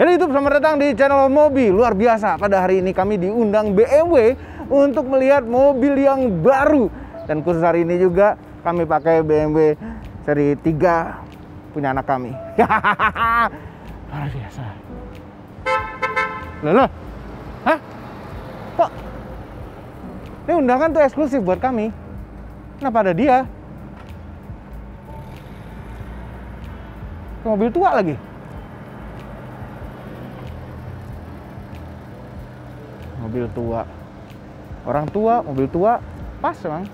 Jadi YouTube, selamat datang di channel Mobi. Luar biasa, pada hari ini kami diundang BMW untuk melihat mobil yang baru. Dan khusus hari ini juga kami pakai BMW seri 3 punya anak kami. Luar biasa. Loh? Hah? Kok? Ini undangan tuh eksklusif buat kami. Kenapa ada dia? Mobil tua lagi. Mobil tua. Orang tua, mobil tua, pas emang.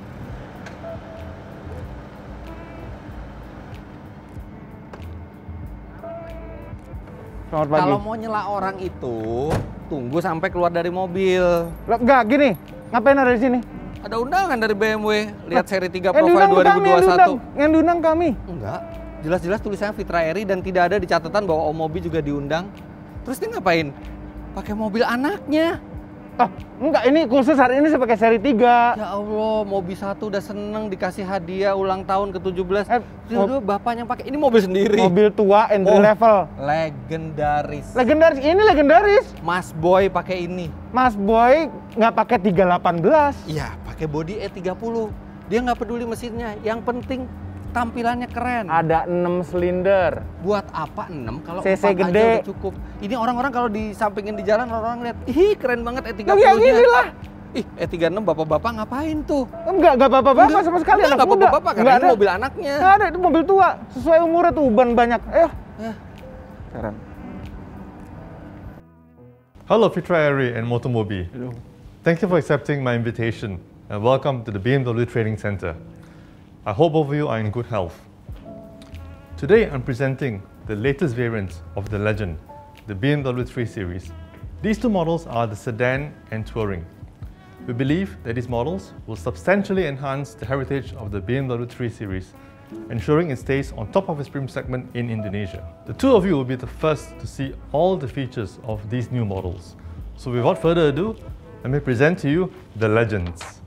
Selamat pagi. Kalau mau nyela orang itu, tunggu sampai keluar dari mobil. Loh, enggak, gini. Ngapain ada di sini? Ada undangan dari BMW. Lihat seri 3 Yang profile diundang 2021. yang diundang kami. Enggak. Jelas-jelas tulisannya Fitra Eri dan tidak ada di catatan bahwa Om Mobi juga diundang. Terus dia ngapain? Pakai mobil anaknya. Oh, enggak, ini khusus hari ini saya pakai seri 3. Ya Allah, Mobi 1 udah seneng dikasih hadiah ulang tahun ke-17. Terus bapaknya pakai. Ini mobil sendiri. Mobil tua, entry level. Legendaris. Legendaris, ini legendaris. Mas Boy pakai ini. Mas Boy nggak pakai 318. Iya, pakai body E30. Dia nggak peduli mesinnya. Yang penting tampilannya keren. Ada 6 silinder. Buat apa 6 kalau CC 4 gede. aja udah cukup. Ini orang-orang kalau disampingin di jalan orang lihat, ih keren banget E30 Yang nya. inilah. Ih, E36 bapak-bapak ngapain tuh? Enggak bapak-bapak sama sekali. Enggak Anak muda. bapak-bapak karena Enggak ini ada. mobil anaknya. Nggak ada, itu mobil tua. Sesuai umurnya tuh, ban banyak. Ayo. Keren. Hello Fitra Eri and Motomobi. Hello. Thank you for accepting my invitation and welcome to the BMW Training Center. I hope both of you are in good health. Today I'm presenting the latest variants of the Legend, the BMW 3 Series. These two models are the sedan and touring. We believe that these models will substantially enhance the heritage of the BMW 3 Series, ensuring it stays on top of its premium segment in Indonesia. The two of you will be the first to see all the features of these new models. So without further ado, let me present to you the Legends.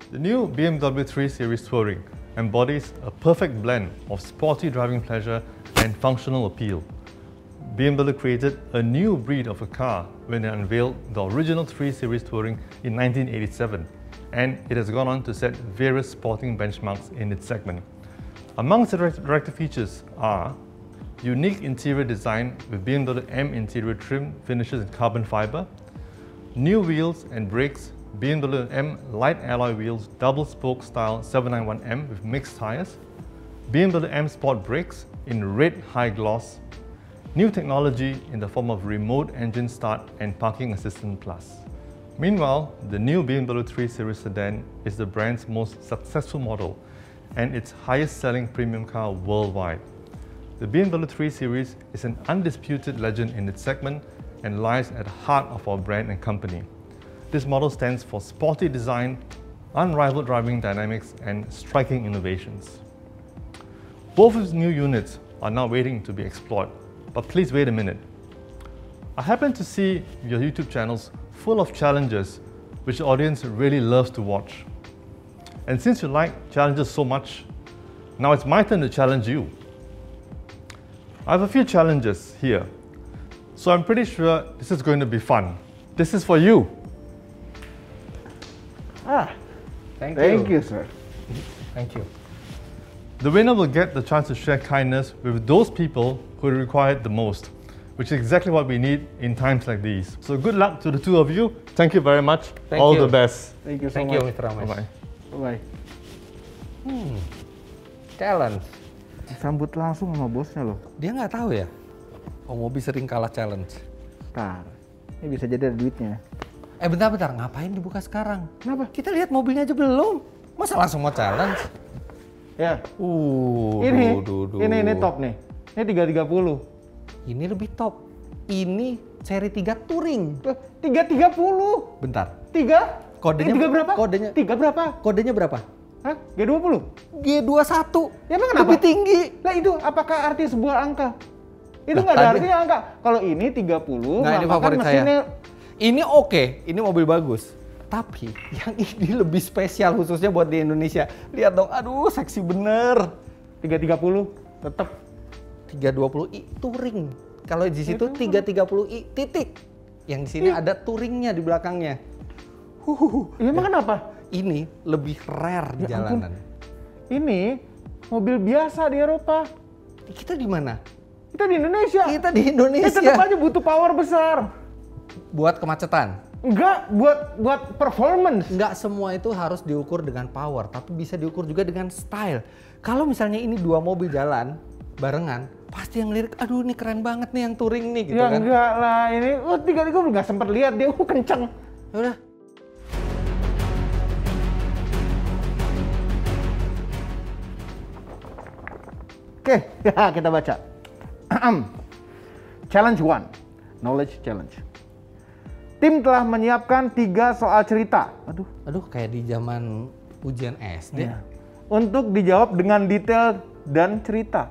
The new BMW 3 Series Touring embodies a perfect blend of sporty driving pleasure and functional appeal. BMW created a new breed of a car when they unveiled the original 3 Series Touring in 1987, and it has gone on to set various sporting benchmarks in its segment. Amongst the directive features are unique interior design with BMW M interior trim finishes in carbon fiber, new wheels and brakes, BMW M light alloy wheels, double spoke style 791M with mixed tires, BMW M Sport brakes in red high gloss, new technology in the form of remote engine start and parking assistant plus. Meanwhile, the new BMW 3 Series sedan is the brand's most successful model and its highest selling premium car worldwide. The BMW 3 Series is an undisputed legend in its segment and lies at the heart of our brand and company. This model stands for sporty design, unrivaled driving dynamics, and striking innovations. Both of these new units are now waiting to be explored, but please wait a minute. I happen to see your YouTube channels full of challenges which the audience really loves to watch. And since you like challenges so much, now it's my turn to challenge you. I have a few challenges here, so I'm pretty sure this is going to be fun. This is for you. Thank you, sir. Thank you. The winner will get the chance to share kindness with those people who require it the most, which is exactly what we need in times like these. So good luck to the two of you. Thank you very much. Thank All you. the best. Thank you so Thank much. you, Mr. Ramesh. Bye-bye. Bye. Challenge. Sambut langsung sama bosnya loh. Dia nggak tahu ya? Om Mobi sering kalah challenge. Ntar, ini bisa jadi ada duitnya. Bentar-bentar, ngapain dibuka sekarang? Kenapa? Kita lihat mobilnya aja belum. Masa langsung mau challenge? Ya. Ini top nih. Ini 330. Ini lebih top. Ini seri 3 Touring. 330. Bentar. 3? Kodenya Tiga berapa? Kodenya 3 berapa? Kodenya berapa? Hah? G20? G21. Ya emang kenapa? Lebih tinggi. Lah itu apakah arti sebuah angka? Itu Lah, nggak ada tadi- artinya angka. Kalau ini 30, Nah, ini maka favorit saya. mesinnya Ini oke, ini mobil bagus. Tapi yang ini lebih spesial khususnya buat di Indonesia. Lihat dong, aduh seksi bener. 330 tetap 320i Touring. Kalau di situ 330i titik. Yang di sini ada Touringnya di belakangnya. Ya emang kenapa? Ini lebih rare di Ya ampun. jalanan. Ini mobil biasa di Eropa. Kita di mana? Kita di Indonesia. Kita di Indonesia. tetap aja butuh power besar. Buat kemacetan. Enggak, buat performance. Nggak semua itu harus diukur dengan power, tapi bisa diukur juga dengan style. Kalau misalnya ini dua mobil jalan barengan, pasti yang lirik, aduh ini keren banget nih yang touring nih gitu Ya kan. enggak lah, ini gue nggak sempat lihat dia kenceng. Ya udah. Oke, ya kita baca. Challenge 1, Knowledge Challenge. Tim telah menyiapkan 3 soal cerita. Aduh kayak di zaman ujian SD. Iya. Untuk dijawab dengan detail dan cerita.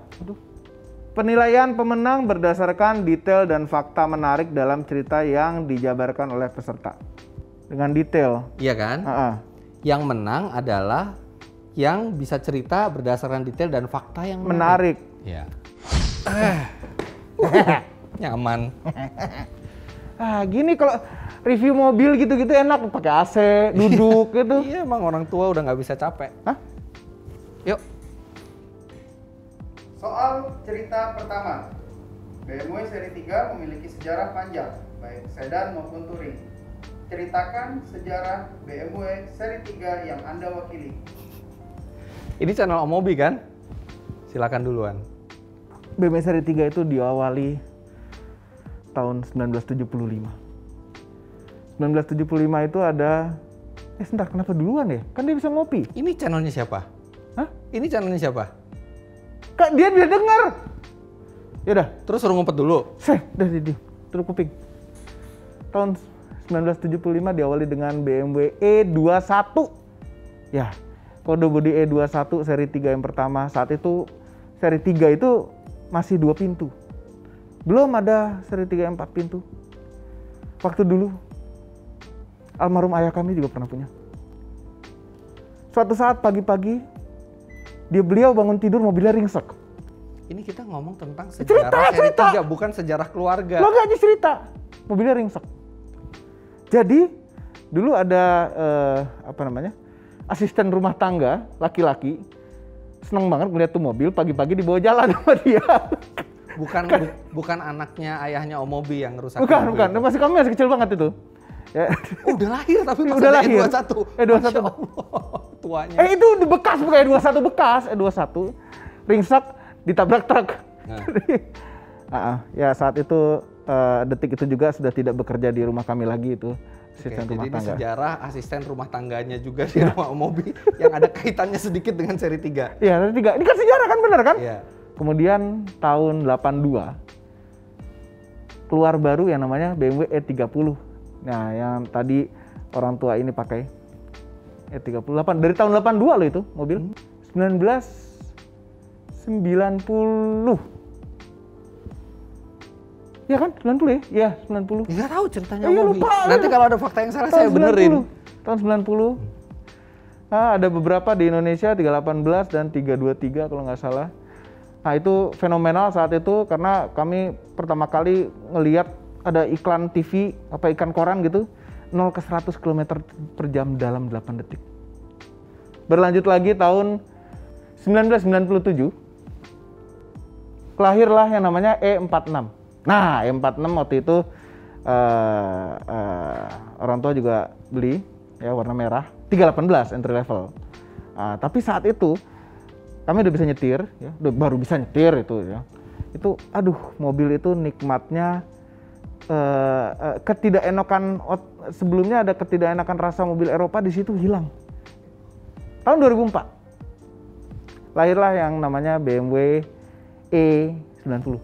Penilaian pemenang berdasarkan detail dan fakta menarik dalam cerita yang dijabarkan oleh peserta. Dengan detail. Iya kan? Yang menang adalah yang bisa cerita berdasarkan detail dan fakta yang Menarik. Iya. Nyaman. Gini kalau review mobil gitu-gitu enak pakai AC, duduk gitu. Iya emang orang tua udah nggak bisa capek. Hah? Yuk. Soal cerita pertama. BMW seri 3 memiliki sejarah panjang, baik sedan maupun touring. Ceritakan sejarah BMW seri 3 yang Anda wakili. Ini channel Omobi kan? Silakan duluan. BMW seri 3 itu diawali tahun 1975. 1975 itu ada sebentar, kenapa duluan ya? Kan dia bisa ngopi. Ini channelnya siapa? Hah? Ini channelnya siapa? Kak, dia dengar. Yaudah, Terus suruh ngumpet dulu. udah di tutup kuping. Tahun 1975 diawali dengan BMW E21. Ya, kode bodi E21 seri 3 yang pertama. Saat itu seri 3 itu masih 2 pintu. Belum ada seri 3 yang 4 pintu. Waktu dulu almarhum ayah kami juga pernah punya. Suatu saat pagi-pagi beliau bangun tidur mobilnya ringsek. Ini kita ngomong tentang sejarah seri 3, bukan sejarah keluarga. Lo gak cerita, mobilnya ringsek. Jadi dulu ada asisten rumah tangga laki-laki seneng banget melihat tuh mobil pagi-pagi dibawa jalan sama dia. Bukan anaknya ayahnya Omobi yang rusak. Bukan. Masih kami masih kecil banget itu. Ya. Udah lahir tapi pas Udah ada lahir. E21. E21. Masya Allah, tuanya. Itu bekas bukan E21 bekas, E21. Ringsek ditabrak truk. Ya saat itu detik itu juga sudah tidak bekerja di rumah kami lagi itu. Asisten rumah Jadi ini tangga. sejarah asisten rumah tangganya juga di rumah Omobi yang ada kaitannya sedikit dengan seri 3. Iya, seri 3. Ini kan sejarah kan bener kan? Iya. Kemudian tahun 82 keluar baru yang namanya BMW E30. Nah, yang tadi orang tua ini pakai E38 dari tahun 82 loh itu mobil. 1990. Ya kan? 90 ya? Iya, 90. Nggak tahu ceritanya Iya, Omobi. lupa. Nanti kalau ada fakta yang salah saya Tahun benerin. 90. Tahun 90. Ada beberapa di Indonesia 318 dan 323 kalau nggak salah. Nah itu fenomenal saat itu karena kami pertama kali ngelihat ada iklan TV apa iklan koran gitu 0 ke 100 km per jam dalam 8 detik. Berlanjut lagi tahun 1997 lahirlah yang namanya E46. Nah E46 waktu itu orang tua juga beli ya warna merah 318 entry level. Tapi saat itu kami udah bisa nyetir, ya, baru bisa nyetir itu ya. Itu, aduh, mobil itu nikmatnya ketidakenakan sebelumnya ada ketidakenakan rasa mobil Eropa di situ hilang. Tahun 2004 lahirlah yang namanya BMW E90.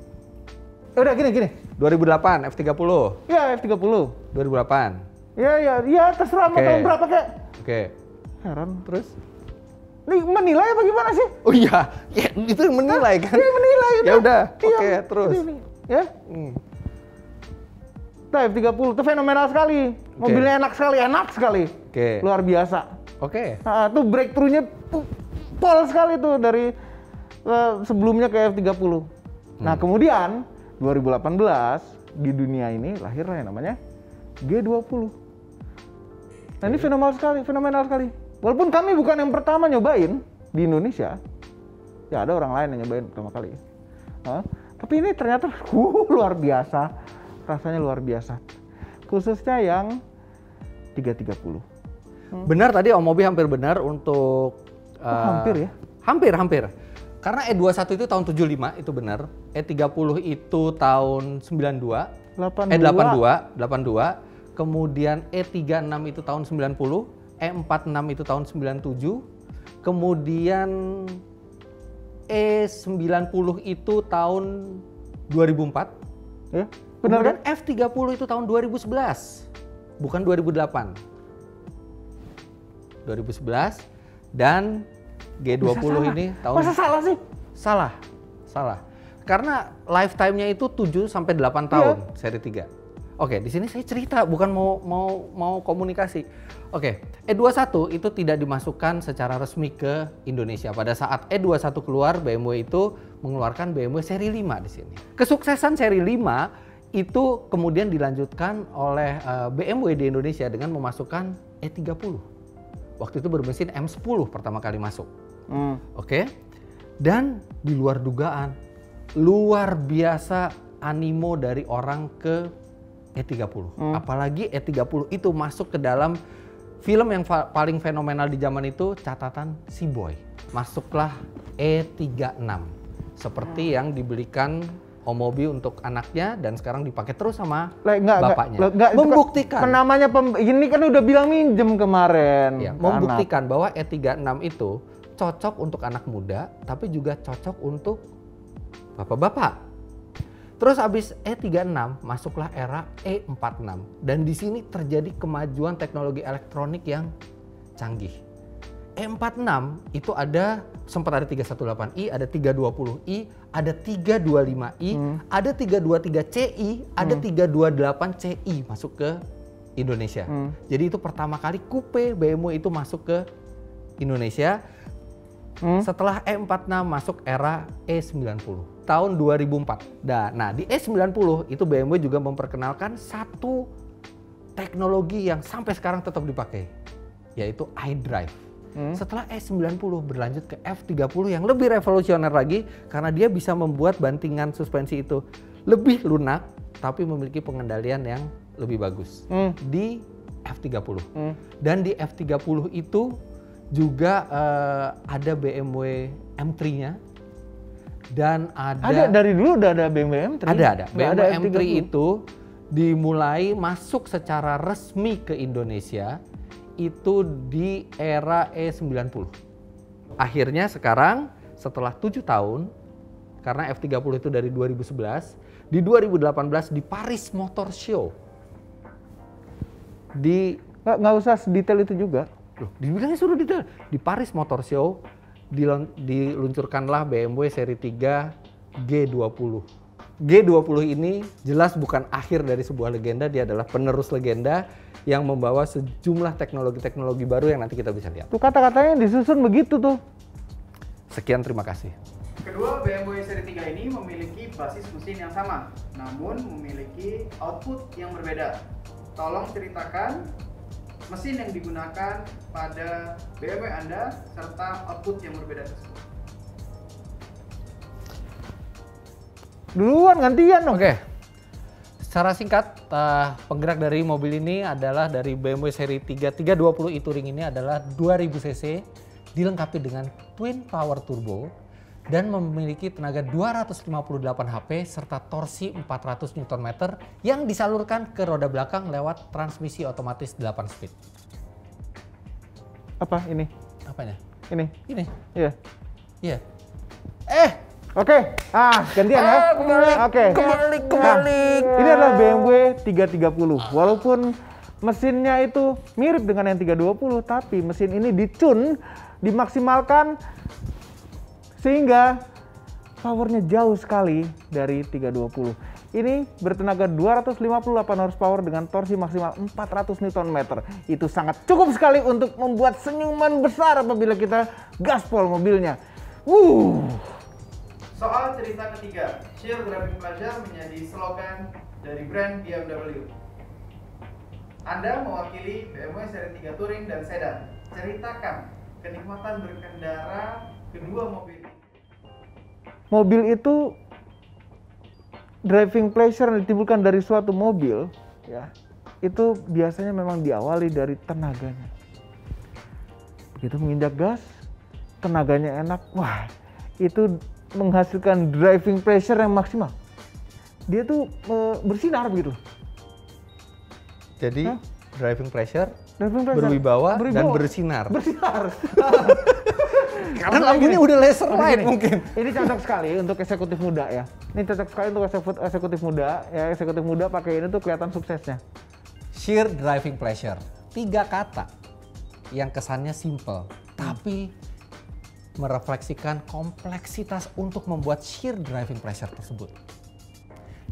Udah gini. 2008 F30. Ya F30. 2008. Ya terserah mau tahun berapa kek. Oke. Heran. Terus Nih menilai apa gimana sih? Oh iya, ya, itu yang menilai kan? Iya menilai Ya udah, Iya. oke, terus. Ya. Nah, F30 itu fenomenal sekali. Mobilnya enak sekali. Oke. Luar biasa. Oke. Nah, tuh breakthrough-nya pol sekali tuh dari sebelumnya ke F30. Nah, kemudian 2018 di dunia ini lahirlah yang namanya G20. Nah, ini fenomenal sekali. Walaupun kami bukan yang pertama nyobain di Indonesia. Ya, ada orang lain yang nyobain pertama kali. Tapi ini ternyata luar biasa. Rasanya luar biasa. Khususnya yang 330. Benar tadi Om Mobi hampir benar untuk Hampir ya? Hampir. Karena E21 itu tahun 75 itu benar. E30 itu tahun 92. 82. Kemudian E36 itu tahun 90. E46 itu tahun 97. Kemudian E90 itu tahun 2004. Ya, benar kan? Kemudian F30 itu tahun 2011. Bukan 2008. 2011 dan G20 ini tahun Masa salah sih? Salah. Karena lifetime-nya itu 7 sampai 8 tahun seri 3. Oke, di sini saya cerita bukan mau komunikasi. Oke, E21 itu tidak dimasukkan secara resmi ke Indonesia. Pada saat E21 keluar, BMW itu mengeluarkan BMW seri 5 di sini. Kesuksesan seri 5 itu kemudian dilanjutkan oleh BMW di Indonesia dengan memasukkan E30. Waktu itu bermesin M10 pertama kali masuk. Oke. Dan di luar dugaan, luar biasa animo dari orang ke E30. Apalagi E30 itu masuk ke dalam film yang paling fenomenal di zaman itu, catatan si Boy. Masuklah E36. Seperti yang dibelikan Om Mobi untuk anaknya dan sekarang dipakai terus sama bapaknya. Membuktikan. Namanya ini kan udah bilang minjem kemarin. Ya, membuktikan bahwa E36 itu cocok untuk anak muda, tapi juga cocok untuk bapak-bapak. Terus abis E36 masuklah era E46 dan di sini terjadi kemajuan teknologi elektronik yang canggih. E46 itu sempat ada 318i, ada 320i, ada 325i, ada 323ci, ada 328ci masuk ke Indonesia. Jadi itu pertama kali coupe BMW itu masuk ke Indonesia. Setelah E46 masuk era E90 tahun 2004. Nah, di E90 itu BMW juga memperkenalkan satu teknologi yang sampai sekarang tetap dipakai, yaitu iDrive. Setelah E90 berlanjut ke F30 yang lebih revolusioner lagi karena dia bisa membuat bantingan suspensi itu lebih lunak tapi memiliki pengendalian yang lebih bagus di F30. Dan di F30 itu juga ada BMW M3-nya dan ada dari dulu udah ada BMW M3. Ada. BMW M3 itu dimulai masuk secara resmi ke Indonesia itu di era E90. Akhirnya sekarang setelah 7 tahun, karena F30 itu dari 2011, di 2018 di Paris Motor Show. Nggak usah sedetail itu juga. Loh, dibilangnya suruh detail. Di Paris Motor Show diluncurkanlah BMW seri 3 G20. G20 ini jelas bukan akhir dari sebuah legenda, dia adalah penerus legenda yang membawa sejumlah teknologi-teknologi baru yang nanti kita bisa lihat. Tuh kata-katanya disusun begitu tuh. Sekian, terima kasih. Kedua BMW seri 3 ini memiliki basis mesin yang sama, namun memiliki output yang berbeda. Tolong ceritakan mesin yang digunakan pada BMW Anda serta output yang berbeda tersebut. Duluan gantian dong. Oke. Secara singkat, penggerak dari mobil ini adalah dari BMW seri 3 320 e-Touring ini adalah 2000 cc, dilengkapi dengan twin power turbo dan memiliki tenaga 258 HP serta torsi 400 Nm yang disalurkan ke roda belakang lewat transmisi otomatis 8 speed. Apa ini? Apanya? Ini. Ini. Iya. Iya. Oke. Gantian ya. Oke. Kembali. Ini adalah BMW 330. Walaupun mesinnya itu mirip dengan yang 320, tapi mesin ini dimaksimalkan sehingga powernya jauh sekali dari 320. Ini bertenaga 258 horsepower dengan torsi maksimal 400 Nm. Itu sangat cukup sekali untuk membuat senyuman besar apabila kita gaspol mobilnya. Soal cerita ketiga, Sheer Driving Pleasure menjadi slogan dari brand BMW. Anda mewakili BMW seri 3 Touring dan Sedan. Ceritakan kenikmatan berkendara kedua mobil. Mobil itu driving pleasure yang ditimbulkan dari suatu mobil, ya, itu biasanya memang diawali dari tenaganya. Begitu menginjak gas, tenaganya enak, wah, itu menghasilkan driving pleasure yang maksimal. Dia tuh bersinar begitu. Jadi driving pleasure, Driving pleasure berwibawa dan bersinar. Bersinar. Karena lampunya udah laser light mungkin. Ini cocok sekali untuk eksekutif muda ya. Ini cocok sekali untuk eksekutif muda. Ya, eksekutif muda pakai ini tuh kelihatan suksesnya. Sheer driving pleasure. 3 kata yang kesannya simple, tapi merefleksikan kompleksitas untuk membuat sheer driving pleasure tersebut.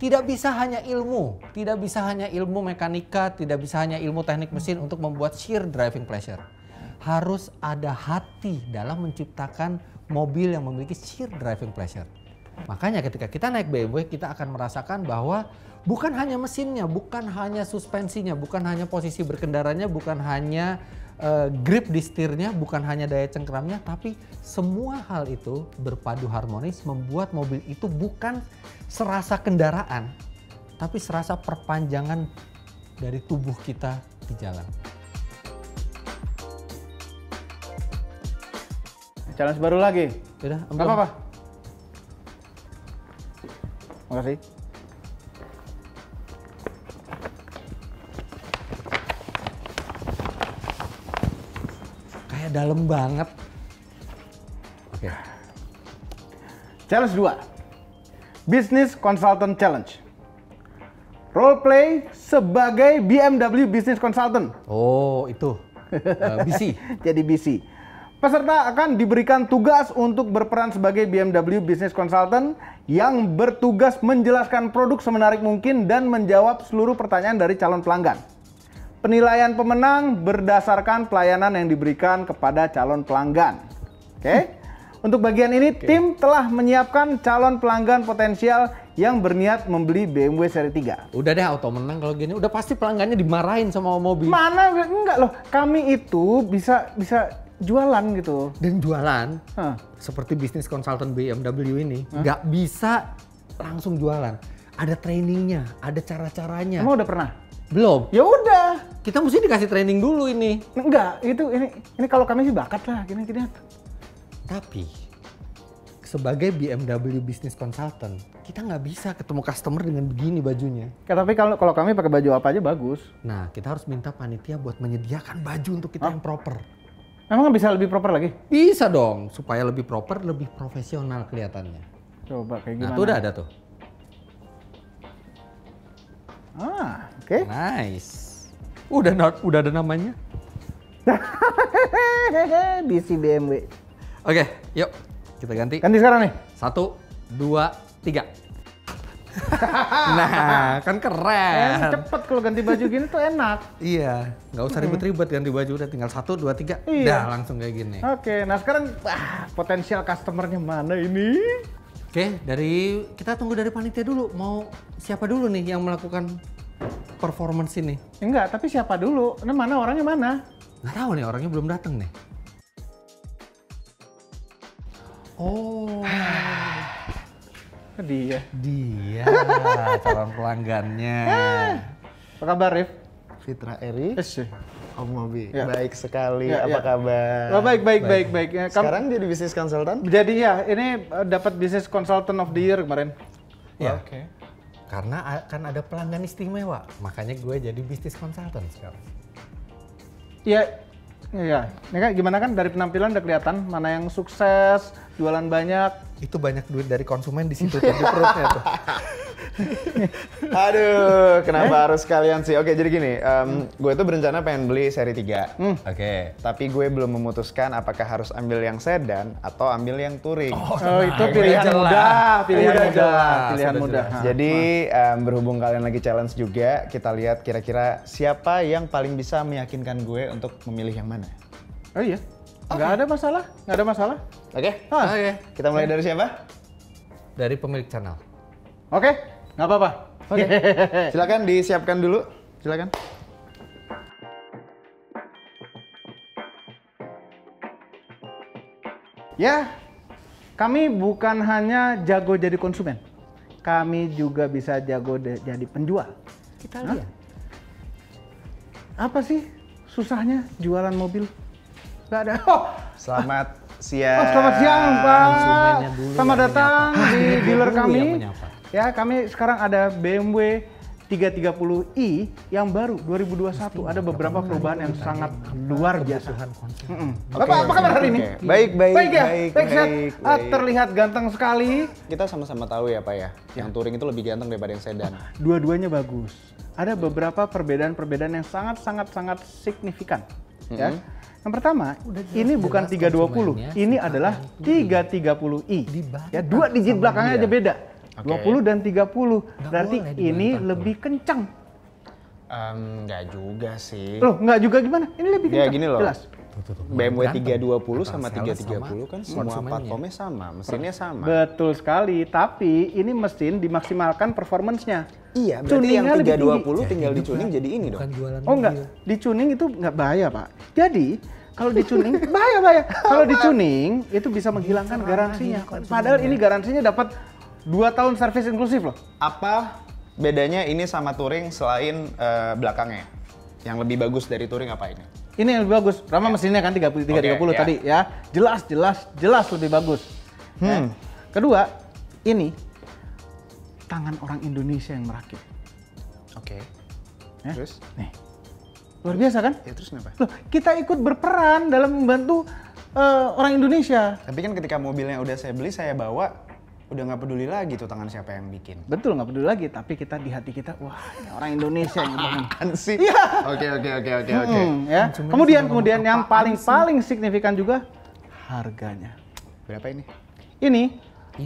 Tidak bisa hanya ilmu, tidak bisa hanya ilmu mekanika, tidak bisa hanya ilmu teknik mesin untuk membuat sheer driving pleasure. Harus ada hati dalam menciptakan mobil yang memiliki sheer driving pleasure. Makanya ketika kita naik BMW, kita akan merasakan bahwa bukan hanya mesinnya, bukan hanya suspensinya, bukan hanya posisi berkendaranya, bukan hanya grip di setirnya, bukan hanya daya cengkeramnya, tapi semua hal itu berpadu harmonis membuat mobil itu bukan serasa kendaraan, tapi serasa perpanjangan dari tubuh kita di jalan. Challenge baru lagi. Udah, Nggak apa-apa. Makasih. Kayak dalam banget. Oke. Challenge 2. Business Consultant Challenge. Role play sebagai BMW Business Consultant. Oh, itu. BC. Jadi BC. Peserta akan diberikan tugas untuk berperan sebagai BMW Business Consultant yang bertugas menjelaskan produk semenarik mungkin dan menjawab seluruh pertanyaan dari calon pelanggan. Penilaian pemenang berdasarkan pelayanan yang diberikan kepada calon pelanggan. Oke? Untuk bagian ini, tim telah menyiapkan calon pelanggan potensial yang berniat membeli BMW seri 3. Udah deh, auto menang kalau gini. Udah pasti pelanggannya dimarahin sama mobil. Mana? Enggak loh. Kami itu bisa jualan gitu. Dan jualan, seperti bisnis konsultan BMW ini, nggak bisa langsung jualan. Ada trainingnya, ada cara-caranya. Emang udah pernah? Belum. Ya udah. Kita mesti dikasih training dulu ini. Enggak, ini kalau kami sih bakat lah, gini-gini. Tapi sebagai BMW Business Consultant, kita nggak bisa ketemu customer dengan begini bajunya. Ya, tapi kalau kami pakai baju apa aja bagus. Nah, kita harus minta panitia buat menyediakan baju untuk kita yang proper. Emang bisa lebih proper lagi? Bisa dong, supaya lebih proper, lebih profesional kelihatannya. Coba kayak gimana? Nah, tuh udah ada tuh. Oke. Nice. Udah ada namanya. BC BMW. Oke, yuk kita ganti. Ganti sekarang nih. 1, 2, 3. Nah, kan keren. Cepet kalau ganti baju gini tuh enak. Iya, nggak usah ribet-ribet ganti baju, udah tinggal 1, 2, 3. Iya. Udah langsung kayak gini. Oke, nah sekarang potensial customernya mana ini? Oke, kita tunggu dari panitia dulu. Mau siapa dulu nih yang melakukan performance ini? Enggak, tapi siapa dulu? Ini mana orangnya mana? Nggak tahu nih, orangnya belum datang nih. Oh, Dia. calon pelanggannya. Apa kabar, Rif? Fitra Eri, Yes. Om Mobi. Ya. Baik sekali. Ya, Apa ya. kabar? Oh, baik. Ya, Sekarang jadi bisnis konsultan? jadi ya, ini dapat Business Consultant of the Year kemarin. Ya, Oke. karena kan ada pelanggan istimewa, makanya gue jadi bisnis konsultan sekarang. Iya. Ini kan gimana kan dari penampilan udah kelihatan mana yang sukses, jualan banyak. Itu banyak duit dari konsumen di situ tuh, di perutnya tuh. Aduh, kenapa harus kalian sih? Oke, jadi gini, gue tuh berencana pengen beli seri 3. Oke. Tapi gue belum memutuskan apakah harus ambil yang sedan atau ambil yang touring. Oh, itu pilihan mudah, pilihan mudah. Jadi berhubung kalian lagi challenge juga, kita lihat kira-kira siapa yang paling bisa meyakinkan gue untuk memilih yang mana. Oh iya, nggak ada masalah, nggak ada masalah. Oke? Oke. Kita mulai dari siapa? Dari pemilik channel. Oke, nggak apa-apa. Oke. Silakan disiapkan dulu. Silakan. Ya, kami bukan hanya jago jadi konsumen, kami juga bisa jago jadi penjual. Kita lihat. Apa sih susahnya jualan mobil? Gak ada. Oh, Selamat siang. selamat siang Pak. Konsumennya dulu Selamat yang datang menyapa. di Dia dealer dulu kami. yang menyapa. Ya, kami sekarang ada BMW 330i yang baru 2021. Ada beberapa perubahan yang sangat luar biasa. Bapak, apa kabar hari ini? Oke. Baik, baik, Baik ya? baik, Baik, sehat? baik, Ah, baik. terlihat ganteng sekali. Kita sama-sama tahu ya Pak ya, yang touring itu lebih ganteng daripada yang sedan. Dua-duanya bagus. Ada beberapa perbedaan-perbedaan yang sangat signifikan. Ya. Yang pertama, ini bukan 320, konsumennya ini suka adalah yang 330i. Dibantah Ya, dua digit sama belakangnya dia. aja beda. Oke. 20 dan 30. Berarti boleh ini dibantah, lebih kencang. Enggak juga sih. Loh, nggak juga gimana? Ini lebih Ya kencang. gini loh. Jelas. BMW Ganteng. 320 sama Akal sehat 330 kan semua konsumennya. platformnya sama, mesinnya sama. Betul sekali, tapi ini mesin dimaksimalkan performance-nya. Iya, berarti yang Tuningnya lebih 320 tinggi. tinggal Jadi dicuning bukan- jadi ini dong. Bukan jualan Oh enggak, mobil. di tuning itu nggak bahaya Pak. Jadi kalau di tuning bahaya. Kalau di tuning itu bisa menghilangkan garansinya. Padahal ini garansinya dapat 2 tahun service inklusif loh. Apa bedanya ini sama touring selain belakangnya? Yang lebih bagus dari touring apa ini? Ini yang lebih bagus. Rama mesinnya kan 330 Oke, ya. tadi ya. Jelas lebih bagus. Ya. Kedua, ini tangan orang Indonesia yang merakit. Oke. Ya. Terus? Nih. Luar biasa kan? Ya terus kenapa? Loh, kita ikut berperan dalam membantu orang Indonesia. Tapi kan ketika mobilnya udah saya beli, saya bawa, udah nggak peduli lagi tuh tangan siapa yang bikin. Betul, nggak peduli lagi, tapi kita di hati kita, wah ini orang Indonesia yang bangun. Apaan sih? Iya. Oke. Ya. Kemudian yang paling signifikan juga harganya. Berapa ini? Ini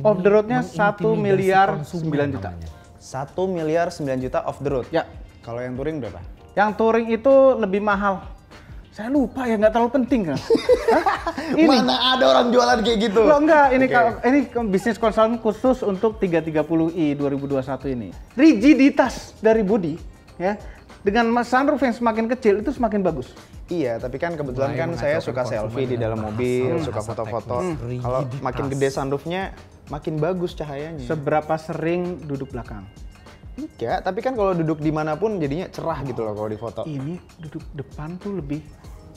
off the road-nya 1 mengintimidasi miliar konsumen 9 juta. namanya. 1 miliar 9 juta off the road. Ya. Kalau yang touring berapa? Yang touring itu lebih mahal. Saya lupa ya, nggak terlalu penting kan. Hah? Ini. Mana ada orang jualan kayak gitu? Loh enggak, ini Oke. ini bisnis konsultan khusus untuk 330i 2021 ini. Rigiditas dari bodi ya. Dengan sunroof yang semakin kecil itu semakin bagus. Iya, tapi kan kebetulan Mulai kan saya mengacaukan suka konsumen selfie di dengan dalam bahasa- mobil, suka bahasa foto-foto. teknis, Kalau rigiditas. makin gede sunroofnya, makin bagus cahayanya. Seberapa sering duduk belakang? Enggak, tapi kan kalau duduk dimanapun jadinya cerah gitu loh kalau di foto. Ini duduk depan tuh lebih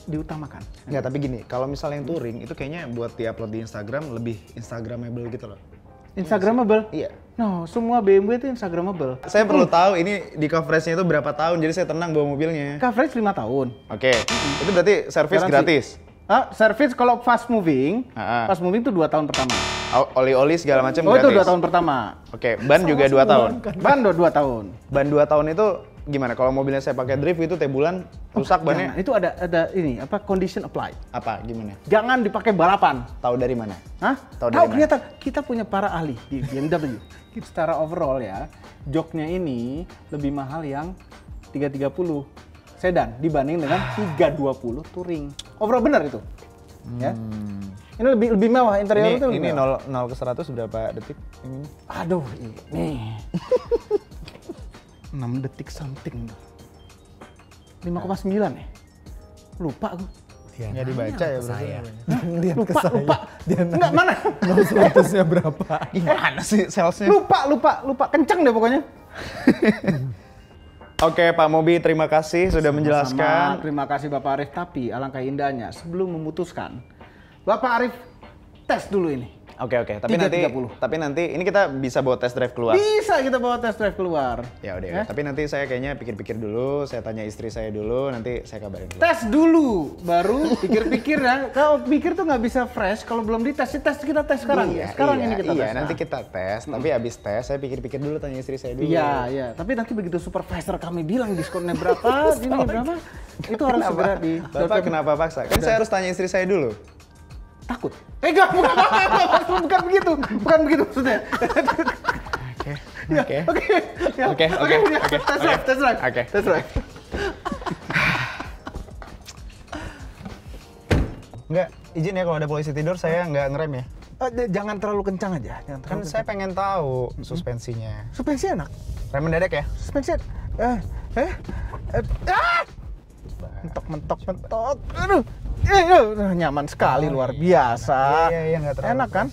diutamakan. Enggak, tapi gini, kalau misalnya yang touring itu kayaknya buat diupload di Instagram lebih instagramable gitu loh. Instagramable? Iya. No, semua BMW itu Instagramable. Saya perlu tahu ini di coverage-nya itu berapa tahun, jadi saya tenang bawa mobilnya. Coverage 5 tahun. Oke, itu berarti service Garansi. gratis. Service kalau fast moving, Ah. fast moving itu 2 tahun pertama. Oli-oli segala macam Oh, itu gratis. 2 tahun pertama. Oke, ban juga 2 tahun. Ban 2 tahun. Ban 2 tahun itu gimana? Kalau mobilnya saya pakai drift itu teh bulan rusak bannya. Jangan, itu ada ini apa condition apply. Apa gimana? Jangan dipakai balapan. Tahu dari mana? Hah? Tahu dari Tahu mana? kelihatan. Kita punya para ahli di BMW. Secara overall ya, joknya ini lebih mahal yang 330 sedan dibanding dengan 320 touring. Overall benar itu. Ya. Ini lebih mewah interior itu. Ini lebih mewah. 0 ke 100 berapa detik ini? Aduh, ini. 6 detik something. 5,9 ya? Lupa aku. Dia Nggak nanya dibaca ya ke berarti saya. namanya. Ngeliat ke Lupa, saya. lupa. Dia Enggak, mana? Statusnya berapa? Gimana sih salesnya? Lupa. Kenceng deh pokoknya. Oke Pak Mobi, terima kasih sudah Sama-sama. menjelaskan. Terima kasih Bapak Arif. Tapi alangkah indahnya sebelum memutuskan, Bapak Arif tes dulu ini. Oke. 3.30. Tapi nanti ini kita bisa bawa test drive keluar. Bisa kita bawa test drive keluar. Ya udah. Tapi nanti saya kayaknya pikir-pikir dulu, saya tanya istri saya dulu, nanti saya kabarin dulu. Tes dulu, baru pikir-pikir ya. Kalau pikir tuh nggak bisa fresh kalau belum dites. Kita tes sekarang. Sekarang ini kita tes. Iya, nanti kita tes. Tapi abis tes saya pikir-pikir dulu, tanya istri saya dulu. Iya. Tapi nanti begitu supervisor kami bilang diskonnya berapa, ini berapa, itu harus segera di. Bapak kenapa paksa? Kan saya harus tanya istri saya dulu. Takut. Enggak, bukan begitu maksudnya. Oke. Tes drive. Enggak, izin ya kalau ada polisi tidur saya nggak ngerem ya. Jangan terlalu kencang aja. Kan saya pengen tahu suspensinya. Suspensi enak. Rem mendadak ya? Suspensi. Mentok. Aduh. Nyaman sekali, luar biasa. Iya, nggak terlalu enak kan?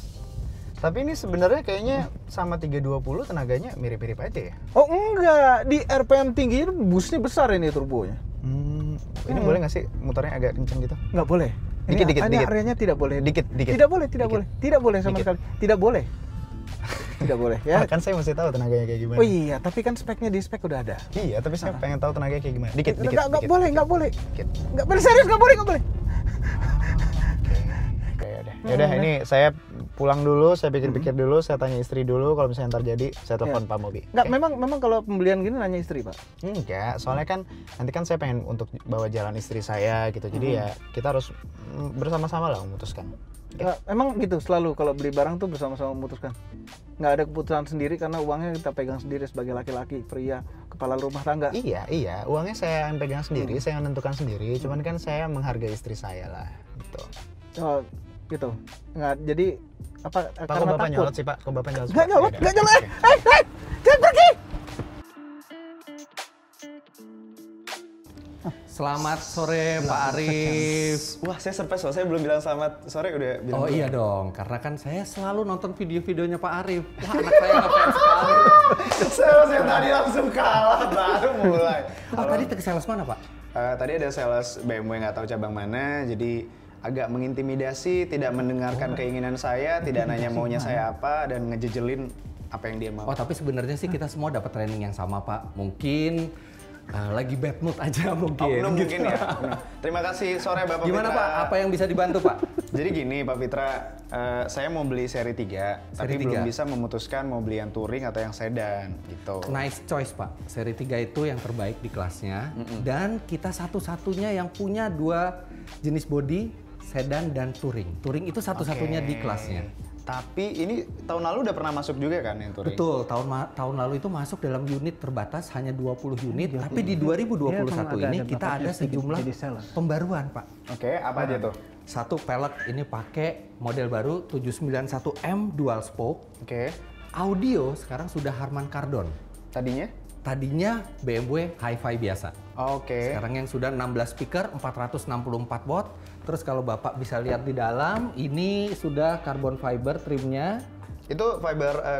Tapi ini sebenarnya kayaknya sama 320 tenaganya mirip-mirip aja ya? Oh enggak, di RPM tinggi itu busnya besar ini turbonya. Ini boleh nggak sih muternya agak kencang gitu? Nggak boleh. Dikit. Areanya tidak boleh. Dikit. Tidak boleh sama sekali. Tidak boleh. Tidak boleh ya. Kan saya mesti tahu tenaganya kayak gimana. Oh iya, tapi kan speknya di spek udah ada. Iya, tapi saya pengen tahu tenaganya kayak gimana. Dikit. Nggak boleh. Nggak boleh, serius nggak boleh. Yaudah, ini saya pulang dulu, saya pikir-pikir dulu, saya tanya istri dulu, kalau misalnya ntar jadi, saya telepon Pak Mobi. Nggak, memang kalau pembelian gini nanya istri, Pak? Enggak, soalnya kan nanti kan saya pengen untuk bawa jalan istri saya gitu, jadi ya kita harus bersama-sama lah memutuskan. Emang gitu selalu kalau beli barang tuh bersama-sama memutuskan? Nggak ada keputusan sendiri karena uangnya kita pegang sendiri sebagai laki-laki, pria, kepala rumah tangga? Iya, uangnya saya yang pegang sendiri, saya yang menentukan sendiri, cuman kan saya menghargai istri saya lah, gitu. Oh, gitu. Nggak, jadi apa? Pak, karena kok Bapak takut. nyolot sih, Pak? Kok Bapak nyolot? Nggak nyolot. Okay. Jangan pergi! Selamat sore Pak Arif. Wah, saya surprise loh, saya belum bilang selamat sore udah bilang. Oh iya dong, karena kan saya selalu nonton video-videonya Pak Arif. Wah, anak saya ngefans sekali. Saya tadi langsung kalah, baru mulai. Tadi ke sales mana Pak? Tadi ada sales BMW nggak tahu cabang mana, jadi agak mengintimidasi, tidak mendengarkan keinginan saya, tidak nanya maunya saya apa, dan ngejejelin apa yang dia mau. Oh tapi sebenarnya sih kita semua dapat training yang sama Pak. Mungkin lagi bad mood aja mungkin. Mungkin ya. Terima kasih sore Bapak Gimana Fitra. Pak? Apa yang bisa dibantu Pak? Jadi gini Pak Fitra, saya mau beli seri 3, tapi belum bisa memutuskan mau beli yang touring atau yang sedan gitu. Nice choice Pak. Seri 3 itu yang terbaik di kelasnya. Dan kita satu-satunya yang punya 2 jenis bodi, sedan dan touring. Touring itu satu-satunya di kelasnya. Tapi ini tahun lalu udah pernah masuk juga kan yang touring? Betul, tahun lalu itu masuk dalam unit terbatas hanya 20 unit, tapi di 2021 ini kita ada sejumlah pembaruan, Pak. Oke, apa aja tuh? Satu pelek ini pakai model baru 791M dual spoke. Oke. Audio sekarang sudah Harman Kardon. Tadinya BMW Hi-Fi biasa. Oke. Sekarang yang sudah 16 speaker, 464 watt. Terus kalau Bapak bisa lihat di dalam, ini sudah carbon fiber trimnya. Itu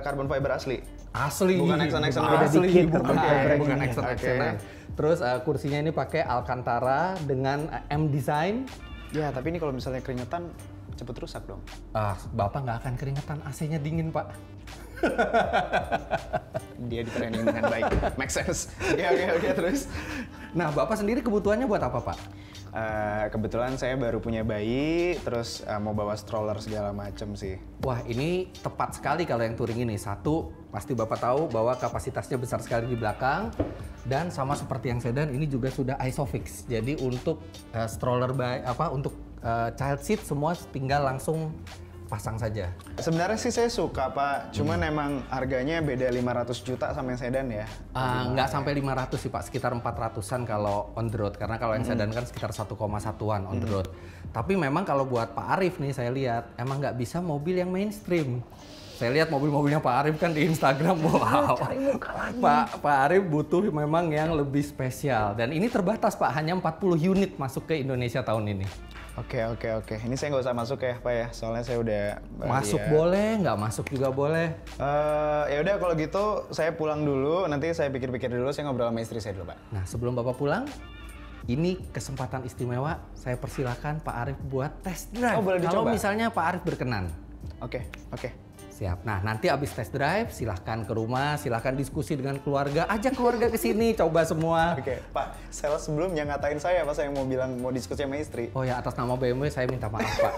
carbon fiber asli? Asli. Bukan Exxon. Asli, bukan Okay. Exxon. Terus kursinya ini pakai Alcantara dengan M design. Ya, tapi ini kalau misalnya keringetan cepet rusak dong. Bapak nggak akan keringetan, AC-nya dingin Pak. Dia di training dengan baik, make sense. Oke, terus. Nah, Bapak sendiri kebutuhannya buat apa Pak? Kebetulan saya baru punya bayi, terus mau bawa stroller segala macem sih. Wah, ini tepat sekali kalau yang touring ini. Satu, pasti Bapak tahu bahwa kapasitasnya besar sekali di belakang. Dan sama seperti yang sedan, ini juga sudah Isofix. Jadi untuk stroller untuk child seat semua tinggal langsung pasang saja. Sebenarnya sih saya suka Pak, cuman emang harganya beda 500 juta sama yang sedan ya? Nggak sampai 500 sih Pak, sekitar 400-an kalau on the road. Karena kalau yang sedan kan sekitar 1,1-an on the road. Tapi memang kalau buat Pak Arif nih saya lihat, emang nggak bisa mobil yang mainstream. Saya lihat mobil-mobilnya Pak Arif kan di Instagram, wow. Pak Arif butuh memang yang lebih spesial. Dan ini terbatas Pak, hanya 40 unit masuk ke Indonesia tahun ini. Oke. Ini saya nggak usah masuk ya Pak ya, soalnya saya udah masuk boleh, nggak masuk juga boleh. Ya udah kalau gitu saya pulang dulu, nanti saya pikir-pikir dulu, saya ngobrol sama istri saya dulu Pak. Nah sebelum Bapak pulang, ini kesempatan istimewa, saya persilakan Pak Arif buat test drive. Oh boleh dicoba? Kalau misalnya Pak Arif berkenan. Oke. Siap. Nah, nanti abis test drive, silahkan ke rumah, silahkan diskusi dengan keluarga, ajak keluarga ke sini, coba semua. Oke, Pak, sales sebelumnya ngatain saya pas saya mau bilang mau diskusi sama istri. Oh ya, atas nama BMW saya minta maaf, Pak.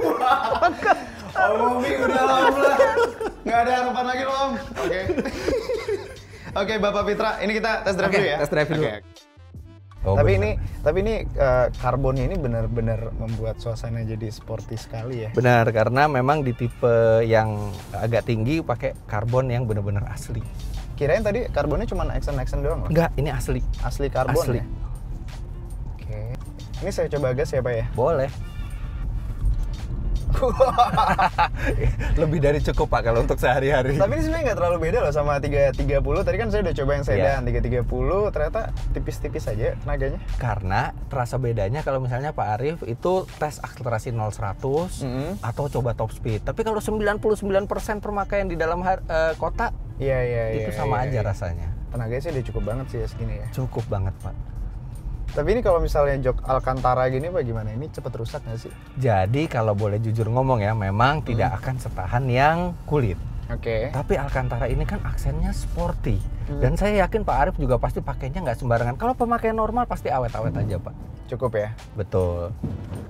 Om Mobi udah lama lah. Nggak ada harapan lagi loh, Om. Oke. Oke, Bapak Fitra, ini kita tes drive Oke, dulu ya. tes drive dulu. Oke. Oh, tapi bener. ini karbonnya ini benar-benar membuat suasana jadi sporty sekali ya. Benar, karena memang di tipe yang agak tinggi pakai karbon yang benar-benar asli. Kirain tadi karbonnya cuma action doang loh. Enggak, ini asli. Asli karbon Asli. ya? Oke. Ini saya coba gas ya Pak ya? Boleh. Lebih dari cukup Pak kalau untuk sehari-hari. Tapi ini sebenarnya nggak terlalu beda loh sama 330. Tadi kan saya udah coba yang sedan 330, ternyata tipis-tipis aja tenaganya. Karena terasa bedanya kalau misalnya Pak Arif itu tes akselerasi 0-100 atau coba top speed. Tapi kalau 99% pemakaian di dalam kota Iya. itu sama aja rasanya. Tenaganya sih udah cukup banget sih ya segini ya. Cukup banget Pak. Tapi ini kalau misalnya jok Alcantara gini Pak gimana? Ini cepet rusak nggak sih? Jadi kalau boleh jujur ngomong ya, memang tidak akan setahan yang kulit. Oke. Tapi Alcantara ini kan aksennya sporty. Dan saya yakin Pak Arif juga pasti pakainya nggak sembarangan. Kalau pemakaian normal pasti awet-awet aja Pak. Cukup ya? Betul.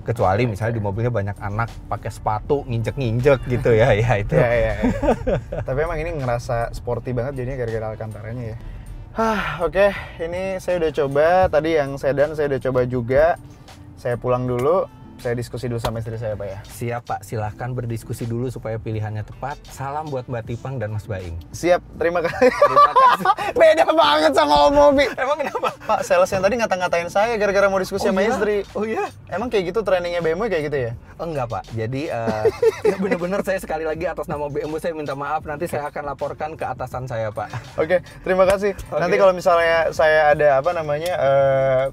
Kecuali misalnya di mobilnya banyak anak pakai sepatu nginjek-nginjek gitu ya, ya itu. Iya. Tapi emang ini ngerasa sporty banget jadinya gara-gara Alcantaranya ya. Oke. Ini saya udah coba. Tadi yang sedan saya udah coba juga. Saya pulang dulu. Saya diskusi dulu sama istri saya Pak ya. Siap Pak, silahkan berdiskusi dulu supaya pilihannya tepat. Salam buat Mbak Tipang dan Mas Baing. Siap, terima kasih. Terima kasih. Beda banget sama Om Mobi. Emang kenapa? Pak, sales yang tadi ngata-ngatain saya gara-gara mau diskusi sama iya? istri. Oh iya? Emang kayak gitu trainingnya BMW kayak gitu ya? Oh, enggak Pak, jadi ya benar-benar saya sekali lagi atas nama BMW saya minta maaf. Nanti saya akan laporkan ke atasan saya Pak. Oke, terima kasih. Nanti kalau misalnya saya ada apa namanya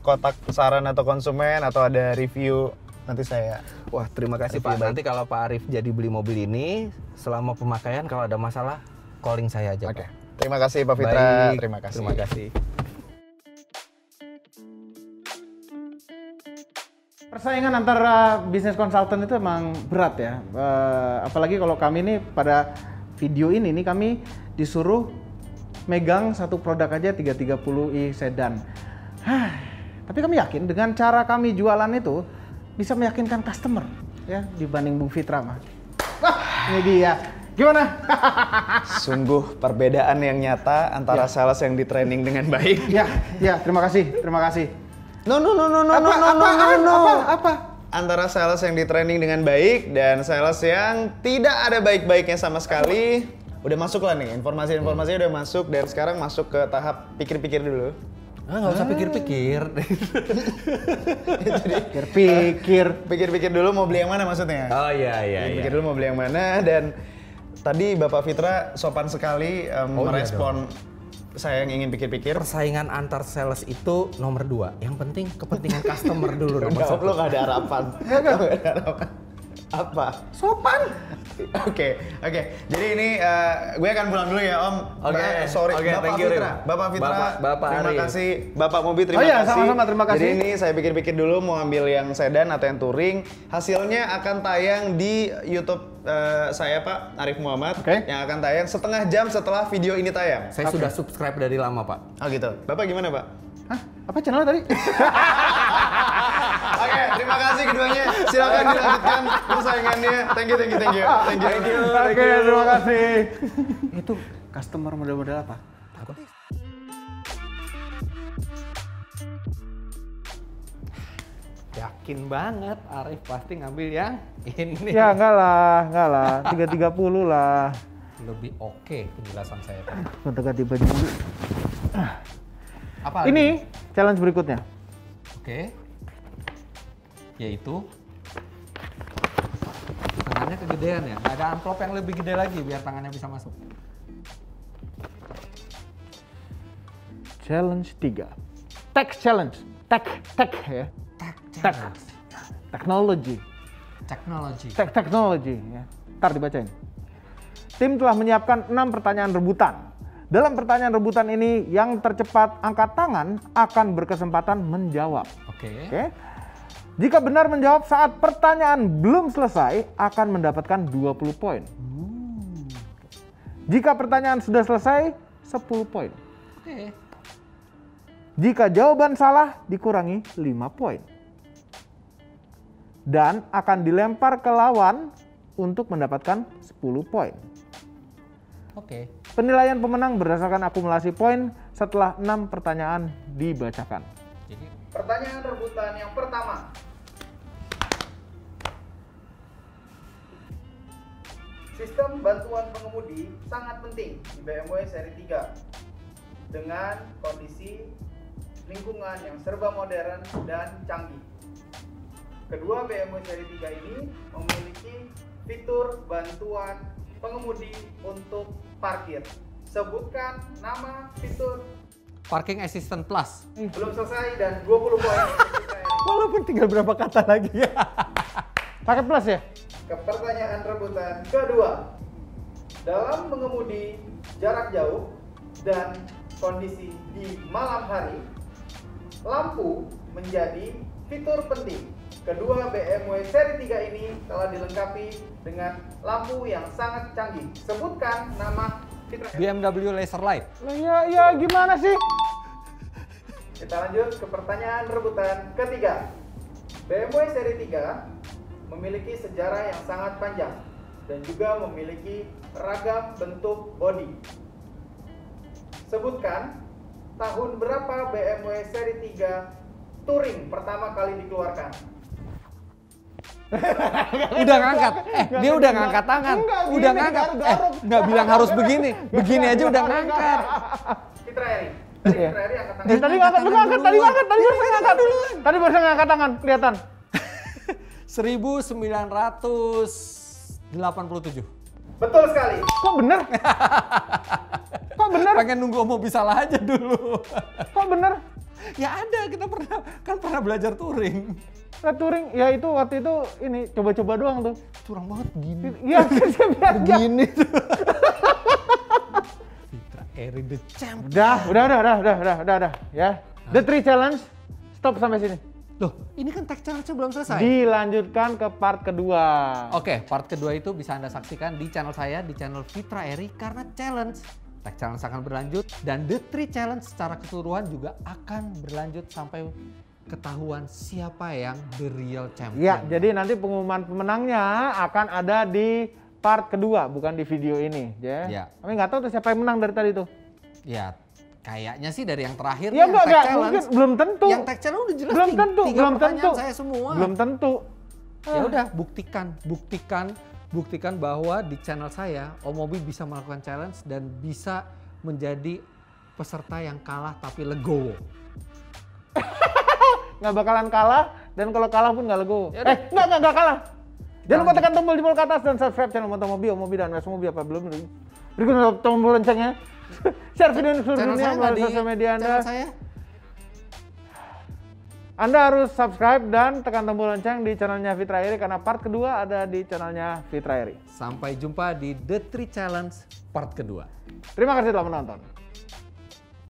kotak saran atau konsumen atau ada review, nanti saya. Wah, terima kasih Pak. Nanti kalau Pak Arif jadi beli mobil ini, selama pemakaian kalau ada masalah, calling saya aja Oke. Pak. Terima kasih Pak Fitra. Baik, Terima kasih. Terima kasih. Persaingan antara bisnis konsultan itu emang berat ya. Apalagi kalau kami ini pada video ini nih kami disuruh megang satu produk aja 330i sedan. Tapi kami yakin dengan cara kami jualan itu bisa meyakinkan customer ya dibanding Bung Fitra mah. Wah, ini dia. Gimana? Sungguh perbedaan yang nyata antara sales yang di training dengan baik. Ya, terima kasih. No. Apa? Antara sales yang di training dengan baik dan sales yang tidak ada baik-baiknya sama sekali. Udah masuk lah nih, informasi-informasinya udah masuk dan sekarang masuk ke tahap pikir-pikir dulu. Nggak usah pikir-pikir. Pikir-pikir dulu mau beli yang mana maksudnya? Oh iya. Pikir dulu mau beli yang mana dan tadi Bapak Fitra sopan sekali merespon saya yang ingin pikir-pikir. Persaingan antar sales itu nomor 2. Yang penting kepentingan customer dulu. Jawab lo nggak ada harapan. Nggak ada harapan. Apa? Sopan. Oke. Jadi ini gue akan pulang dulu ya Om. Oke. Bapak Fitra. Bapak Fitra. Bapak terima Arif. kasih. Bapak Mobi terima Oh iya, kasih. sama-sama, terima kasih. Jadi ini saya pikir-pikir dulu mau ambil yang sedan atau yang touring. Hasilnya akan tayang di YouTube saya Pak Arif Muhammad. Oke. Yang akan tayang setengah jam setelah video ini tayang. Saya sudah subscribe dari lama Pak. Oh gitu. Bapak gimana Pak? Hah? Apa channelnya tadi? Oke, terima kasih keduanya. Silakan dilanjutkan persaingannya. Thank you. Oke, terima kasih. Itu customer model-model apa? Yakin banget Arif pasti ngambil yang ini. Ya enggak lah. 330 lah. Lebih oke penjelasan saya Pak. Ganti baju dulu. Apa Ini challenge berikutnya. Oke. Yaitu tangannya kegedean ya. Nggak ada amplop yang lebih gede lagi biar tangannya bisa masuk. Challenge 3. Tech challenge. Tech ya. Tech. Technology. Teknologi ya. Ntar dibacain. Tim telah menyiapkan 6 pertanyaan rebutan. Dalam pertanyaan rebutan ini yang tercepat angkat tangan akan berkesempatan menjawab. Oke. Jika benar menjawab saat pertanyaan belum selesai akan mendapatkan 20 poin. Jika pertanyaan sudah selesai, 10 poin. Oke. Jika jawaban salah, dikurangi 5 poin. Dan akan dilempar ke lawan untuk mendapatkan 10 poin. Oke. Penilaian pemenang berdasarkan akumulasi poin setelah 6 pertanyaan dibacakan. Jadi Pertanyaan rebutan yang pertama. Sistem bantuan pengemudi sangat penting di BMW seri 3 dengan kondisi lingkungan yang serba modern dan canggih. Kedua BMW seri 3 ini memiliki fitur bantuan pengemudi untuk parkir. Sebutkan nama fitur. Parking Assistant Plus. Belum selesai dan 20 poin. Walaupun tinggal berapa kata lagi ya. Pakai plus ya? Ke pertanyaan rebutan kedua. Dalam mengemudi jarak jauh dan kondisi di malam hari, lampu menjadi fitur penting. Kedua BMW seri 3 ini telah dilengkapi dengan lampu yang sangat canggih. Sebutkan nama fitur. BMW Laser Light. Ya gimana sih? Kita lanjut ke pertanyaan rebutan ketiga. BMW seri 3 memiliki sejarah yang sangat panjang dan juga memiliki ragam bentuk bodi. Sebutkan tahun berapa BMW seri 3 Touring pertama kali dikeluarkan. Udah ngangkat. Dia udah ngangkat tangan. Udah ngangkat. Nggak bilang harus begini. Begini aja udah ngangkat. Fitra Eri. Fitra Eri angkat tangan. Tadi ngangkat, lu ngangkat, tadi ngangkat, tadi barusan ngangkat. Tadi barusan ngangkat tangan, kelihatan. 1987. Betul sekali. Kok bener? Kok bener? Pengen nunggu mau bisa salah aja dulu. Kok bener? Ya ada, kita pernah belajar touring. Nah, touring, ya itu waktu itu ini coba-coba doang tuh. Curang banget gini. Iya, saya biar Begini tuh. Fitra Eri the champ. Udah, ya. The 3 challenge, stop sampai sini. Loh, ini kan tag challenge-nya belum selesai. Dilanjutkan ke part kedua. Oke, part kedua itu bisa Anda saksikan di channel saya, di channel Fitra Eri, karena challenge. Tag challenge akan berlanjut dan The 3 Challenge secara keseluruhan juga akan berlanjut sampai ketahuan siapa yang the real champion. Ya, jadi nanti pengumuman pemenangnya akan ada di part kedua, bukan di video ini. Ya. Kami nggak tahu tuh siapa yang menang dari tadi tuh. Ya, kayaknya sih dari yang terakhir Ya yang enggak, tag challenge. mungkin belum tentu. Yang tag challenge udah jelas Belum nih, tentu, 3 belum pertanyaan tentu. saya semua. Belum tentu. Ya udah, buktikan bahwa di channel saya Om Mobi bisa melakukan challenge dan bisa menjadi peserta yang kalah tapi legowo. Nggak bakalan kalah, dan kalau kalah pun nggak legowo. Yaudah. Nggak kalah. Jangan lupa tekan tombol jempol ke atas dan subscribe channel Moto Mobi, Om Mobi, dan Wes Mobi apa belum. Berikut tombol loncengnya. Share video ini ke seluruh Channel dunia saya melalui nggak di sosial media Anda. channel saya. Anda harus subscribe dan tekan tombol lonceng di channelnya Fitra Eri karena part kedua ada di channelnya Fitra Eri. Sampai jumpa di The 3 Challenge part kedua. Terima kasih telah menonton.